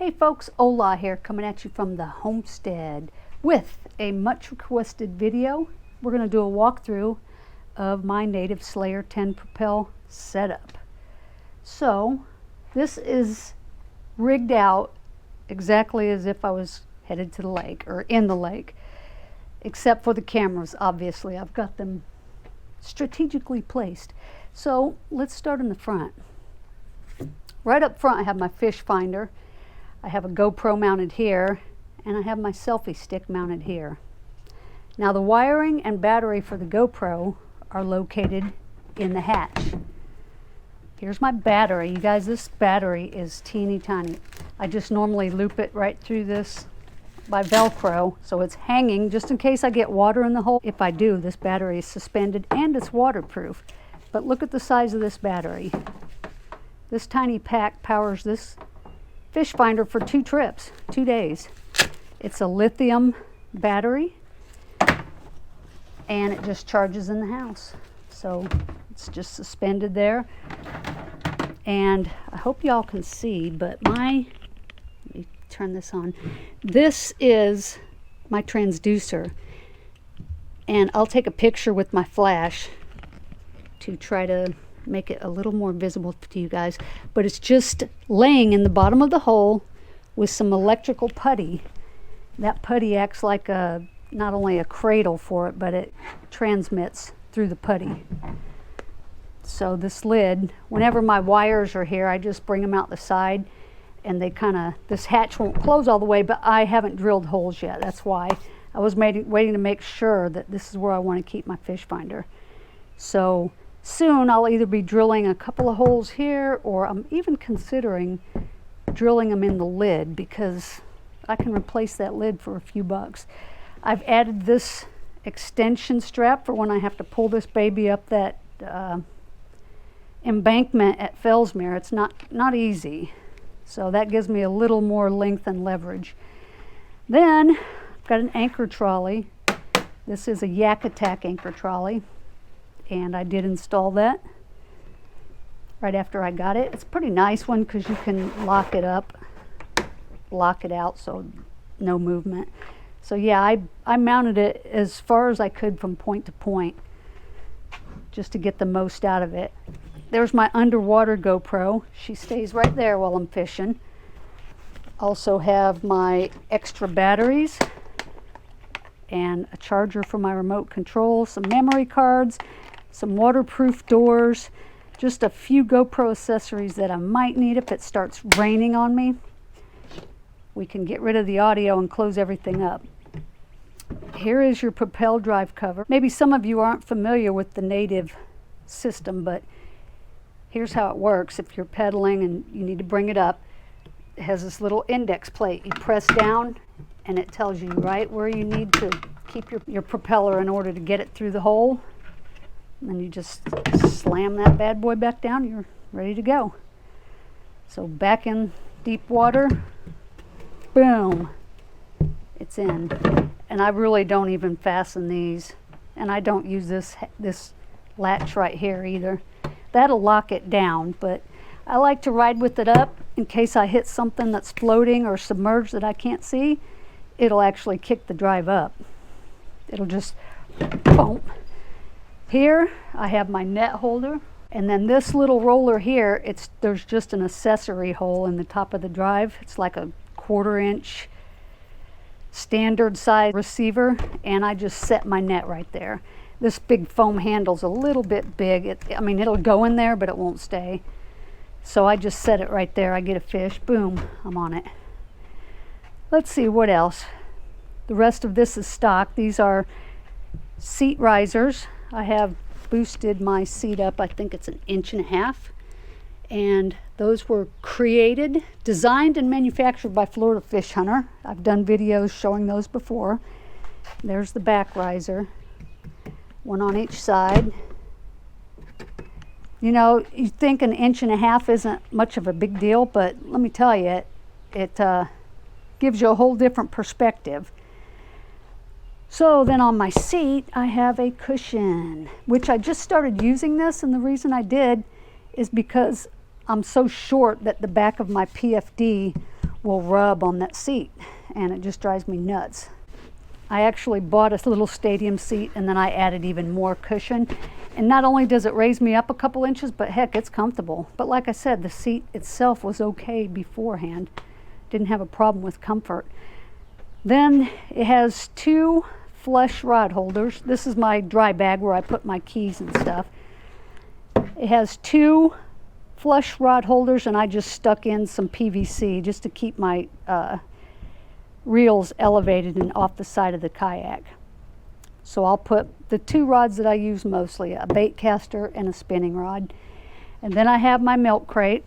Hey folks, Ola here, coming at you from the homestead with a much requested video. We're going to do a walkthrough of my Native Slayer 10 Propel setup. So this is rigged out exactly as if I was headed to the lake or in the lake, except for the cameras. Obviously I've got them strategically placed. So let's start in the front. Right up front I have my fish finder. I have a GoPro mounted here, and I have my selfie stick mounted here. Now the wiring and battery for the GoPro are located in the hatch. Here's my battery. You guys, this battery is teeny tiny. I just normally loop it right through this by Velcro, so it's hanging just in case I get water in the hole. If I do, this battery is suspended and it's waterproof. But look at the size of this battery. This tiny pack powers this fish finder for 2 trips, 2 days. It's a lithium battery and it just charges in the house. So it's just suspended there. And I hope y'all can see, but let me turn this on. This is my transducer. And I'll take a picture with my flash to try to make it a little more visible to you guys, but it's just laying in the bottom of the hole with some electrical putty. That putty acts like not only a cradle for it, but it transmits through the putty. So this lid, whenever my wires are here, I just bring them out the side and they this hatch won't close all the way, but I haven't drilled holes yet. That's why I was waiting to make sure that this is where I want to keep my fish finder. So soon I'll either be drilling a couple of holes here, or I'm even considering drilling them in the lid because I can replace that lid for a few bucks. I've added this extension strap for when I have to pull this baby up that embankment at Fellsmere. It's not easy, so that gives me a little more length and leverage. Then I've got an anchor trolley. This is a Yak Attack anchor trolley. And I did install that right after I got it. It's a pretty nice one because you can lock it up, lock it out, so no movement. So yeah, I mounted it as far as I could from point to point just to get the most out of it. There's my underwater GoPro. She stays right there while I'm fishing. Also have my extra batteries and a charger for my remote control, some memory cards, some waterproof doors, just a few GoPro accessories that I might need if it starts raining on me. We can get rid of the audio and close everything up. Here is your Propel drive cover. Maybe some of you aren't familiar with the native system, but here's how it works. If you're pedaling and you need to bring it up, it has this little index plate. You press down and it tells you right where you need to keep your propeller in order to get it through the hole. And then you just slam that bad boy back down, you're ready to go. So back in deep water, boom, it's in. And I really don't even fasten these. And I don't use this latch right here either. That'll lock it down, but I like to ride with it up in case I hit something that's floating or submerged that I can't see. It'll actually kick the drive up. It'll just boom. Here I have my net holder, and then this little roller here, there's just an accessory hole in the top of the drive. It's like a 1/4 inch standard size receiver, and I just set my net right there. This big foam handle's a little bit big. It'll go in there, but it won't stay. So I just set it right there. I get a fish, boom, I'm on it. Let's see what else. The rest of this is stock. These are seat risers. I have boosted my seat up, I think it's 1.5 inches, and those were created, designed, and manufactured by Florida Fish Hunter. I've done videos showing those before. There's the back riser, one on each side. You know, you think 1.5 inches isn't much of a big deal, but let me tell you, it gives you a whole different perspective. So then on my seat, I have a cushion, which I just started using this, and the reason I did is because I'm so short that the back of my PFD will rub on that seat, and it just drives me nuts. I actually bought a little stadium seat, and then I added even more cushion. And not only does it raise me up a couple inches, but heck, it's comfortable. But like I said, the seat itself was okay beforehand. Didn't have a problem with comfort. Then it has 2 flush rod holders. This is my dry bag where I put my keys and stuff. It has 2 flush rod holders, and I just stuck in some PVC just to keep my reels elevated and off the side of the kayak. So I'll put the 2 rods that I use mostly, a bait caster and a spinning rod. And then I have my milk crate,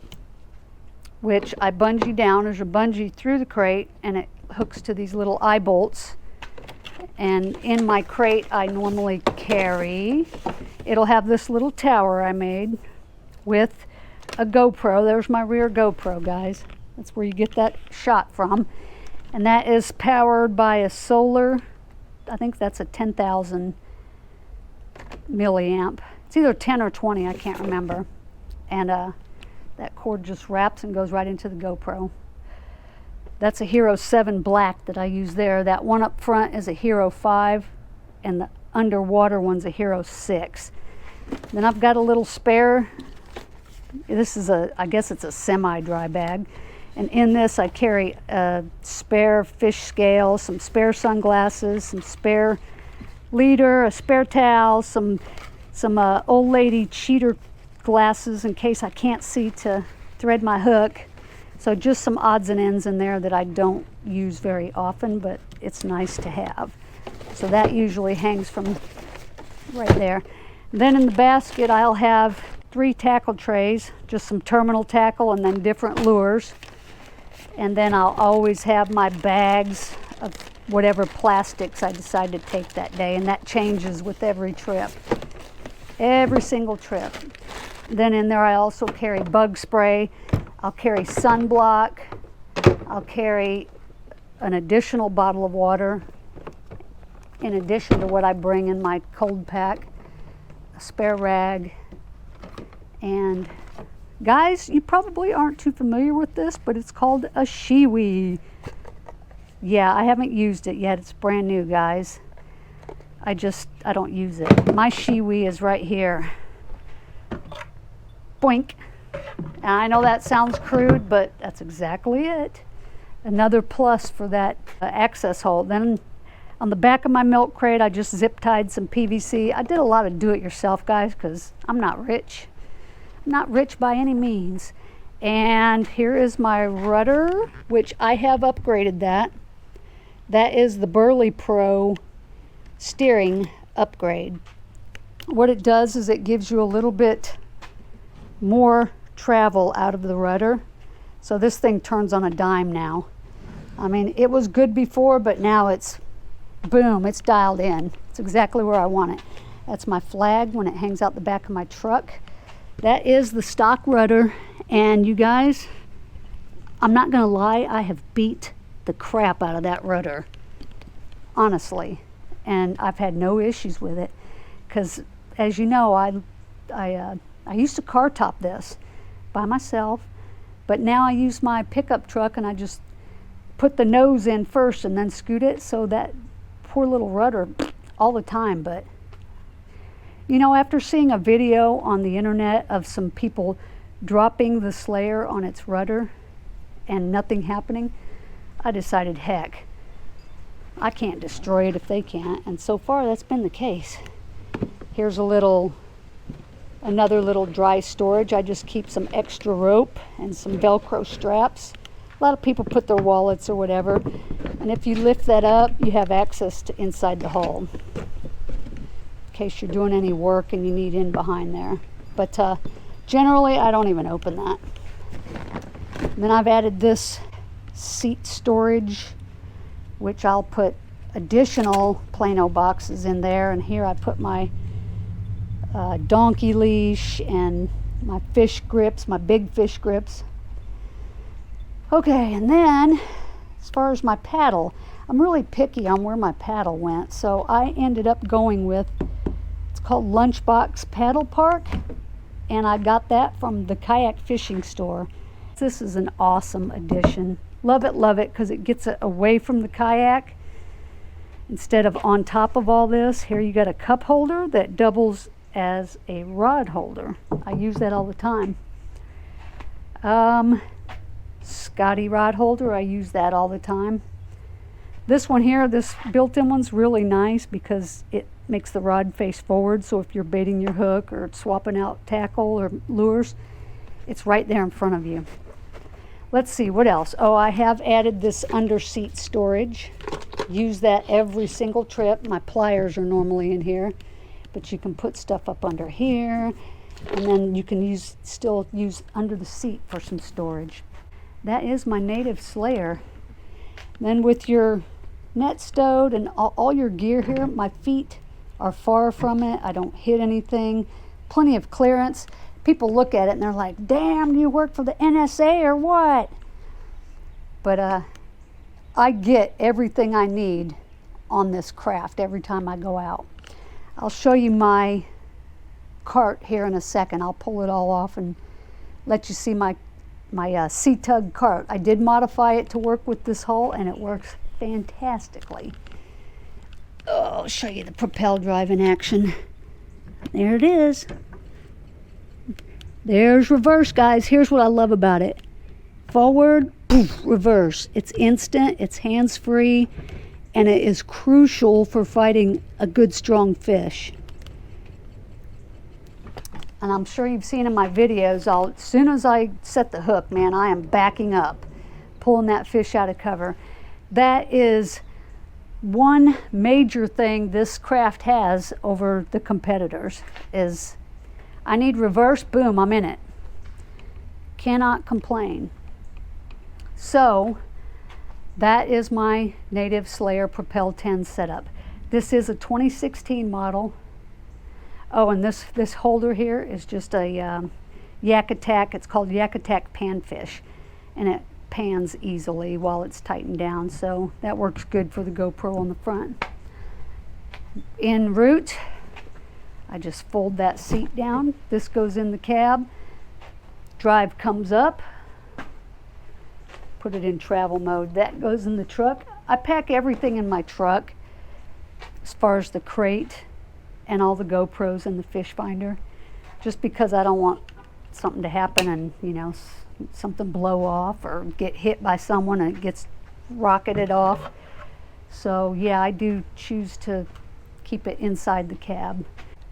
which I bungee down. There's a bungee through the crate, and it hooks to these little eye bolts. And in my crate I normally carry, it'll have this little tower I made with a GoPro. There's my rear GoPro, guys. That's where you get that shot from. And that is powered by a solar, I think that's a 10,000 milliamp. It's either 10 or 20, I can't remember. And that cord just wraps and goes right into the GoPro. That's a Hero 7 black that I use there. That one up front is a Hero 5, and the underwater one's a Hero 6. Then I've got a little spare. This is I guess it's a semi-dry bag. And in this I carry a spare fish scale, some spare sunglasses, some spare leader, a spare towel, some old lady cheater glasses in case I can't see to thread my hook. So just some odds and ends in there that I don't use very often, but it's nice to have. So that usually hangs from right there. Then in the basket I'll have 3 tackle trays, just some terminal tackle and then different lures. And then I'll always have my bags of whatever plastics I decide to take that day, and that changes with every trip, every single trip. Then in there I also carry bug spray, I'll carry sunblock, I'll carry an additional bottle of water in addition to what I bring in my cold pack, a spare rag, and guys, you probably aren't too familiar with this, but it's called a shiwi. Yeah, I haven't used it yet. It's brand new, guys. I don't use it. My shiwi is right here. Boink. And I know that sounds crude, but that's exactly it. Another plus for that access hole. Then on the back of my milk crate, I just zip tied some PVC. I did a lot of do-it-yourself, guys, because I'm not rich. Not rich by any means. And here is my rudder, which I have upgraded that. That is the Burley Pro steering upgrade. What it does is it gives you a little bit more travel out of the rudder. So this thing turns on a dime now. I mean, it was good before, but now it's boom, it's dialed in. It's exactly where I want it. That's my flag when it hangs out the back of my truck. That is the stock rudder, and you guys, I'm not gonna lie, I have beat the crap out of that rudder, honestly, and I've had no issues with it, because as you know, I used to car top this by myself, but now I use my pickup truck and I just put the nose in first and then scoot it, so that poor little rudder all the time. But you know, after seeing a video on the internet of some people dropping the Slayer on its rudder and nothing happening, I decided, heck, I can't destroy it if they can't. And so far that's been the case. Here's another little dry storage. I just keep some extra rope and some Velcro straps. A lot of people put their wallets or whatever, and if you lift that up, you have access to inside the hull in case you're doing any work and you need in behind there. But generally I don't even open that. And then I've added this seat storage, which I'll put additional Plano boxes in there, and here I put my donkey leash and my fish grips, my big fish grips. Okay, and then as far as my paddle, I'm really picky on where my paddle went, so I ended up going with, it's called Lunchbox Paddle Park, and I got that from the kayak fishing store. This is an awesome addition Love it, because it gets it away from the kayak instead of on top of all this. Here you got a cup holder that doubles as a rod holder. I use that all the time. Scotty rod holder, I use that all the time. This one here, this built-in one's really nice because it makes the rod face forward, so if you're baiting your hook or swapping out tackle or lures, it's right there in front of you. Let's see, what else? Oh, I have added this under seat storage. Use that every single trip. My pliers are normally in here, but you can put stuff up under here, and then you can still use under the seat for some storage. That is my native Slayer. Then with your net stowed and all your gear here, my feet are far from it. I don't hit anything. Plenty of clearance. People look at it and they're like, damn, do you work for the NSA or what? But I get everything I need on this craft every time I go out. I'll show you my cart here in a second. I'll pull it all off and let you see my C-Tug cart. I did modify it to work with this hull, and it works fantastically. Oh, I'll show you the Propel drive in action. There it is. There's reverse, guys. Here's what I love about it. Forward, poof, reverse. It's instant, it's hands-free, and it is crucial for fighting a good, strong fish. And I'm sure you've seen in my videos, as soon as I set the hook, man, I am backing up, pulling that fish out of cover. That is one major thing this craft has over the competitors is I need reverse, boom, I'm in it. Cannot complain. So that is my native Slayer Propel 10 setup. This is a 2016 model. Oh, and this holder here is just a Yak Attack. It's called Yak Attack Panfish, and it pans easily while it's tightened down, so that works good for the GoPro on the front. En route, I just fold that seat down. This goes in the cab. Drive comes up. Put it in travel mode. That goes in the truck. I pack everything in my truck as far as the crate and all the GoPros and the fish finder, just because I don't want something to happen and, you know, something blow off or get hit by someone and it gets rocketed off. So yeah, I do choose to keep it inside the cab.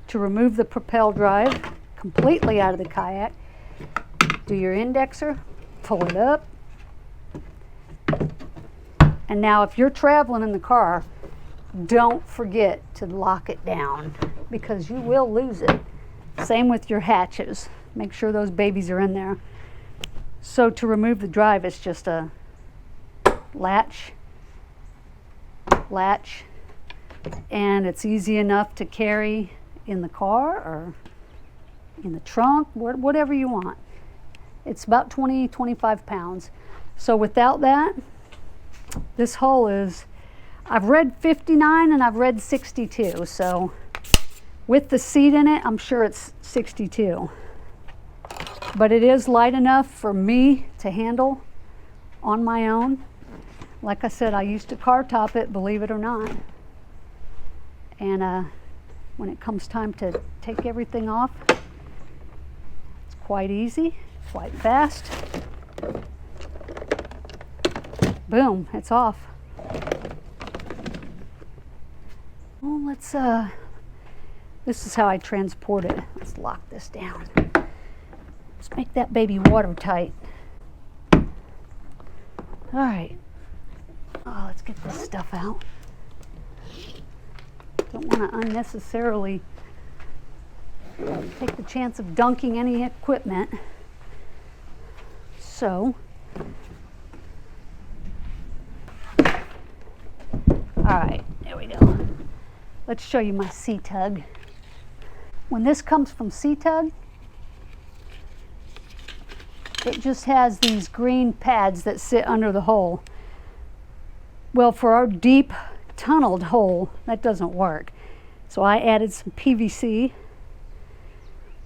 To remove the Propel drive completely out of the kayak, do your indexer, pull it up, and now if you're traveling in the car, don't forget to lock it down because you will lose it. Same with your hatches. Make sure those babies are in there. So to remove the drive, it's just a latch, and it's easy enough to carry in the car or in the trunk, whatever you want. It's about 20-25 pounds. So without that, this hull is, I've read 59 and I've read 62, so with the seat in it, I'm sure it's 62. But it is light enough for me to handle on my own. Like I said, I used to car top it, believe it or not. And when it comes time to take everything off, it's quite easy, quite fast. Boom, it's off. Well, let's, this is how I transport it. Let's lock this down. Let's make that baby watertight. All right. Oh, let's get this stuff out. Don't want to unnecessarily take the chance of dunking any equipment. So, all right, there we go. Let's show you my C-Tug. When this comes from C-Tug, it just has these green pads that sit under the hole. Well, for our deep tunneled hole, that doesn't work. So I added some PVC,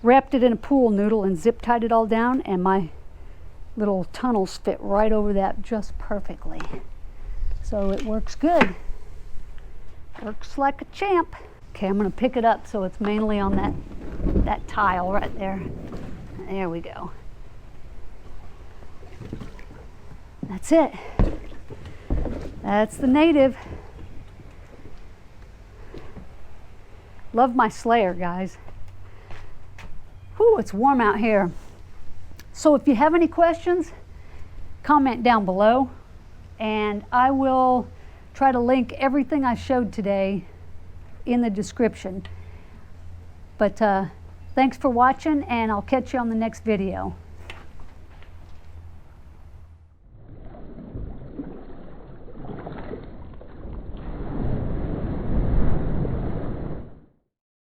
wrapped it in a pool noodle and zip tied it all down, and my little tunnels fit right over that just perfectly. So it works good. Works like a champ. Okay, I'm going to pick it up so it's mainly on that tile right there. There we go. That's it. That's the native. Love my Slayer, guys. Whew, it's warm out here. So if you have any questions, comment down below, and I will try to link everything I showed today in the description. But thanks for watching, and I'll catch you on the next video.